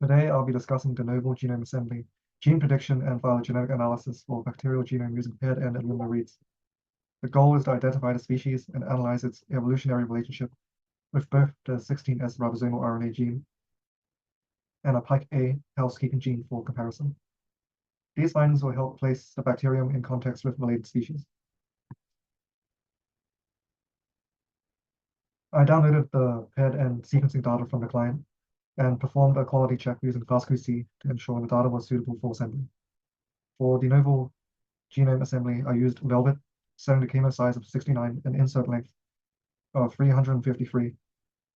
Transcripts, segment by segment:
Today, I'll be discussing de novo genome assembly, gene prediction, and phylogenetic analysis for bacterial genome using paired and Illumina reads. The goal is to identify the species and analyze its evolutionary relationship with both the 16S ribosomal RNA gene and a pike A housekeeping gene for comparison. These findings will help place the bacterium in context with related species. I downloaded the paired and sequencing data from the client and performed a quality check using FastQC to ensure the data was suitable for assembly. For de novo genome assembly, I used Velvet, setting the chemo size of 69 and insert length of 353,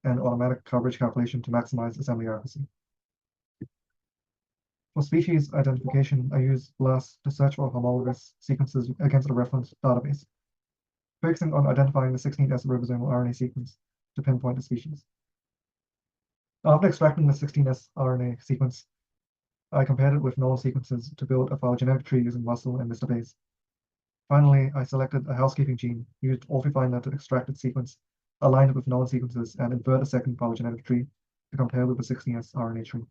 and automatic coverage calculation to maximize assembly accuracy. For species identification, I used BLAST to search for homologous sequences against a reference database, focusing on identifying the 16S ribosomal RNA sequence to pinpoint the species. After extracting the 16S RNA sequence, I compared it with known sequences to build a phylogenetic tree using Russell and Mr. Bayes. Finally, I selected a housekeeping gene, used OrthoFinder to extract its sequence, aligned it with known sequences, and invert a second phylogenetic tree to compare with the 16S RNA tree.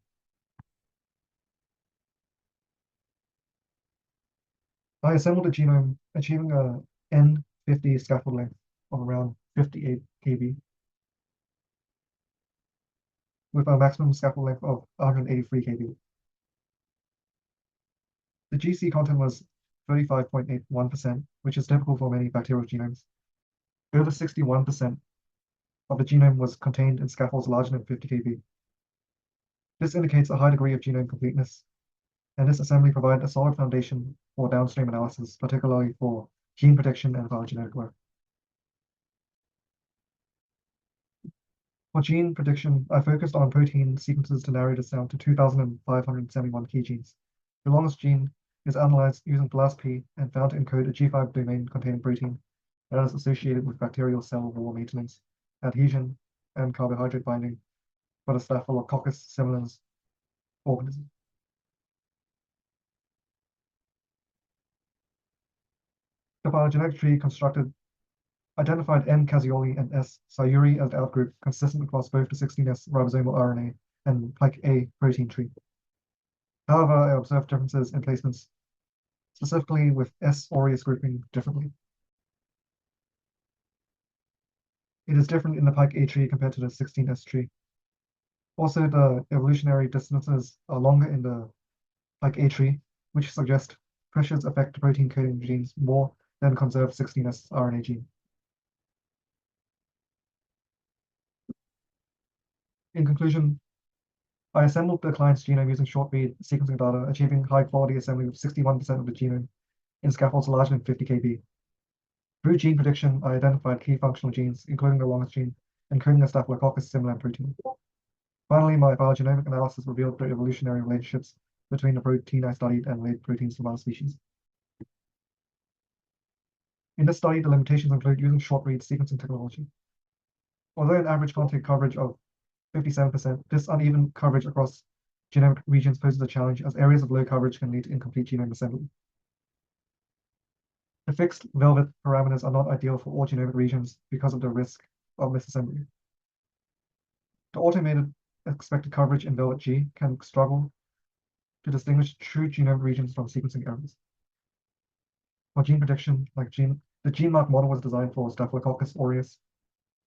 I assembled the genome, achieving a N50 scaffold length of around 58 kb, with a maximum scaffold length of 183 kb. The GC content was 35.81%, which is typical for many bacterial genomes. Over 61% of the genome was contained in scaffolds larger than 50 kb. This indicates a high degree of genome completeness, and this assembly provided a solid foundation for downstream analysis, particularly for gene prediction and phylogenetic work. For gene prediction, I focused on protein sequences to narrow this down to 2,571 key genes. The longest gene is analyzed using BLAST-P and found to encode a G5 domain containing protein that is associated with bacterial cell wall maintenance, adhesion, and carbohydrate binding for the Staphylococcus similans organism. The phylogenetic tree constructed identified N. casioli and S. sayuri as the outgroup consistent across both the 16S ribosomal RNA and pike A protein tree. However, I observed differences in placements, specifically with S. aureus grouping differently. It is different in the pike A tree compared to the 16S tree. Also, the evolutionary distances are longer in the pike A tree, which suggests pressures affect the protein coding genes more than conserved 16S RNA gene. In conclusion, I assembled the client's genome using short-read sequencing data, achieving high-quality assembly with 61% of the genome in scaffolds larger than 50 kb. Through gene prediction, I identified key functional genes, including the longest gene, encoding the Staphylococcus similan protein. Finally, my phylogenomic analysis revealed the evolutionary relationships between the protein I studied and related proteins from other species. In this study, the limitations include using short-read sequencing technology. Although an average content coverage of 57%, this uneven coverage across genomic regions poses a challenge, as areas of low coverage can lead to incomplete genome assembly. The fixed velvet parameters are not ideal for all genomic regions because of the risk of misassembly. The automated expected coverage in velvet G can struggle to distinguish true genome regions from sequencing errors. For gene prediction, like the GeneMark model was designed for Staphylococcus aureus.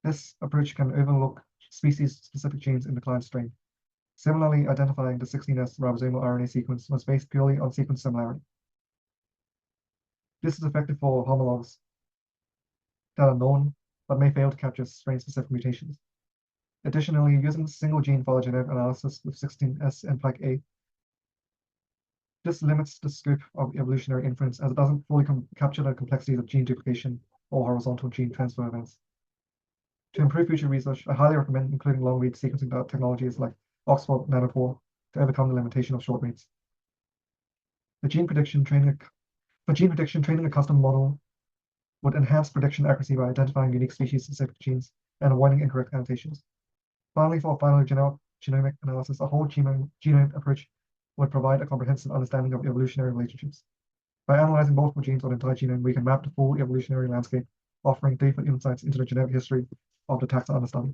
This approach can overlook species-specific genes in the client strain. Similarly, identifying the 16S ribosomal RNA sequence was based purely on sequence similarity. This is effective for homologs that are known but may fail to capture strain-specific mutations. Additionally, using single gene phylogenetic analysis with 16S and pike A, this limits the scope of evolutionary inference, as it doesn't fully capture the complexities of gene duplication or horizontal gene transfer events. To improve future research, I highly recommend including long-read sequencing technologies like Oxford Nanopore to overcome the limitation of short reads. For gene prediction, training a custom model would enhance prediction accuracy by identifying unique species-specific genes and avoiding incorrect annotations. Finally, for phylogenomic analysis, a whole genome approach would provide a comprehensive understanding of evolutionary relationships. By analyzing multiple genes on the entire genome, we can map the full evolutionary landscape, offering deeper insights into the genetic history of the taxa under study.